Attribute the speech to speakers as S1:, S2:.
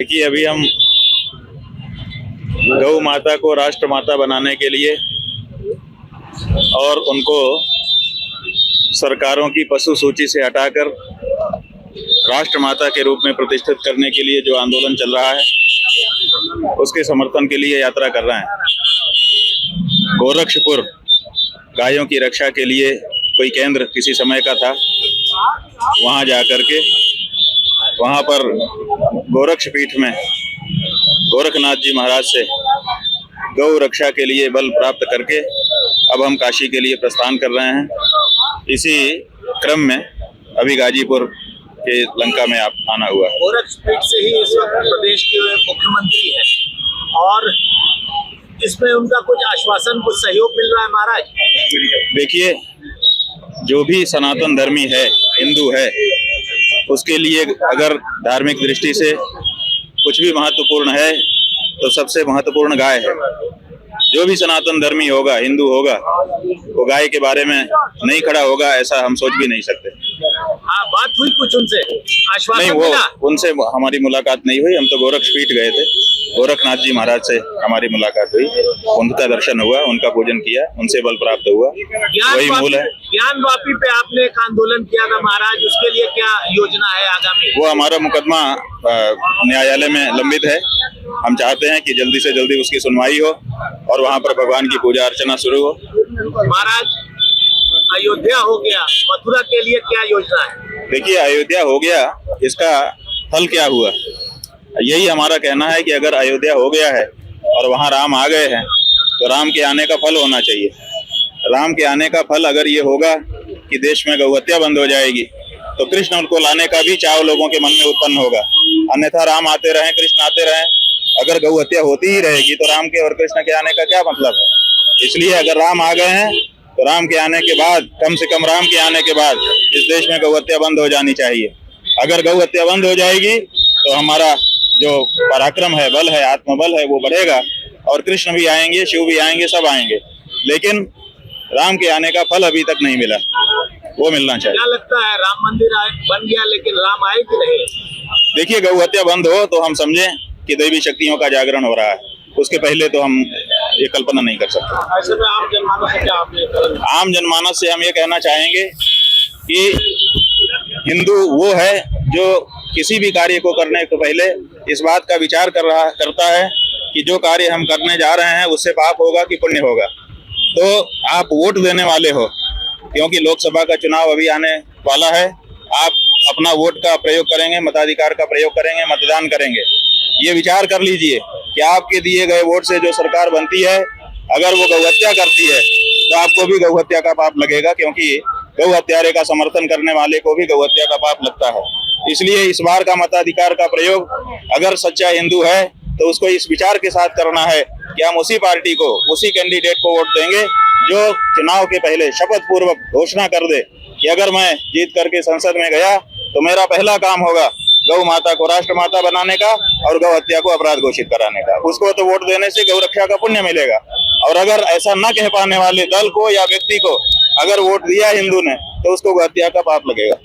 S1: देखिए, अभी हम गौ माता को राष्ट्र माता बनाने के लिए और उनको सरकारों की पशु सूची से हटाकर राष्ट्र माता के रूप में प्रतिष्ठित करने के लिए जो आंदोलन चल रहा है उसके समर्थन के लिए यात्रा कर रहे हैं। गोरक्षपुर गायों की रक्षा के लिए कोई केंद्र किसी समय का था, वहां जाकर के वहां पर गोरक्ष पीठ में गोरखनाथ जी महाराज से गौ रक्षा के लिए बल प्राप्त करके अब हम काशी के लिए प्रस्थान कर रहे हैं। इसी क्रम में अभी गाजीपुर के लंका में आना हुआ।
S2: गोरक्ष पीठ से ही इस वक्त प्रदेश के मुख्यमंत्री हैं और इसमें उनका कुछ आश्वासन, कुछ सहयोग मिल रहा है महाराज।
S1: देखिए, जो भी सनातन धर्मी है, हिंदू है, उसके लिए अगर धार्मिक दृष्टि से कुछ भी महत्वपूर्ण है तो सबसे महत्वपूर्ण गाय है। जो भी सनातन धर्मी होगा, हिंदू होगा, वो गाय के बारे में नहीं खड़ा होगा ऐसा हम सोच भी नहीं सकते।
S2: हाँ, बात हुई कुछ उनसे, आश्वासन
S1: नहीं,
S2: मिला?
S1: उनसे हमारी मुलाकात नहीं हुई। हम तो गोरक्ष पीठ गए थे, गोरखनाथ जी महाराज से हमारी मुलाकात हुई, उनका दर्शन हुआ, उनका पूजन किया, उनसे बल प्राप्त हुआ, वही मूल है।
S2: ज्ञानवापी पे आपने एक आंदोलन किया था महाराज, उसके लिए क्या योजना है आगामी?
S1: वो हमारा मुकदमा न्यायालय में लंबित है। हम चाहते हैं कि जल्दी से जल्दी उसकी सुनवाई हो और वहाँ पर भगवान की पूजा अर्चना शुरू हो।
S2: महाराज, अयोध्या हो गया, मथुरा के लिए क्या योजना है?
S1: देखिए, अयोध्या हो गया, इसका फल क्या हुआ? यही हमारा कहना है कि अगर अयोध्या हो गया है और वहाँ राम आ गए हैं तो राम के आने का फल होना चाहिए। राम के आने का फल अगर ये होगा कि देश में गौहत्या बंद हो जाएगी तो कृष्ण उनको लाने का भी चाव लोगों के मन में उत्पन्न होगा। अन्यथा राम आते रहें, कृष्ण आते रहें, अगर गौहत्या होती ही रहेगी तो राम के और कृष्ण के आने का क्या मतलब है? इसलिए अगर राम आ गए हैं तो राम के आने के बाद, कम से कम राम के आने के बाद इस देश में गौहत्या बंद हो जानी चाहिए। अगर गौहत्या बंद हो जाएगी तो हमारा जो पराक्रम है, बल है, आत्मबल है, वो बढ़ेगा और कृष्ण भी आएंगे, शिव भी आएंगे, सब आएंगे। लेकिन राम के आने का फल अभी तक नहीं मिला, वो मिलना चाहिए।
S2: क्या लगता है, राम मंदिर बन गया लेकिन राम आए कि नहीं?
S1: देखिए, गौहत्या बंद हो तो हम समझें कि दैवी शक्तियों का जागरण हो रहा है, उसके पहले तो हम ये कल्पना नहीं कर सकते।
S2: ऐसे में आम जनमानस से क्या आप?
S1: आम जनमानस से हम ये कहना चाहेंगे कि हिंदू वो है जो किसी भी कार्य को करने को पहले इस बात का विचार करता है कि जो कार्य हम करने जा रहे हैं उससे पाप होगा कि पुण्य होगा। तो आप वोट देने वाले हो, क्योंकि लोकसभा का चुनाव अभी आने वाला है, आप अपना वोट का प्रयोग करेंगे, मताधिकार का प्रयोग करेंगे, मतदान करेंगे। ये विचार कर लीजिए कि आपके दिए गए वोट से जो सरकार बनती है, अगर वो गौहत्या करती है तो आपको भी गौहत्या का पाप लगेगा, क्योंकि गौ हत्यारे का समर्थन करने वाले को भी गौहत्या का पाप लगता है। इसलिए इस बार का मताधिकार का प्रयोग अगर सच्चा हिंदू है तो उसको इस विचार के साथ करना है कि हम उसी पार्टी को, उसी कैंडिडेट को वोट देंगे जो चुनाव के पहले शपथ पूर्वक घोषणा कर दे कि अगर मैं जीत करके संसद में गया तो मेरा पहला काम होगा गौ माता को राष्ट्र माता बनाने का और गौ हत्या को अपराध घोषित कराने का। उसको तो वोट देने से गौ रक्षा का पुण्य मिलेगा। और अगर ऐसा न कह पाने वाले दल को या व्यक्ति को अगर वोट दिया हिंदू ने तो उसको गौ हत्या का पाप लगेगा।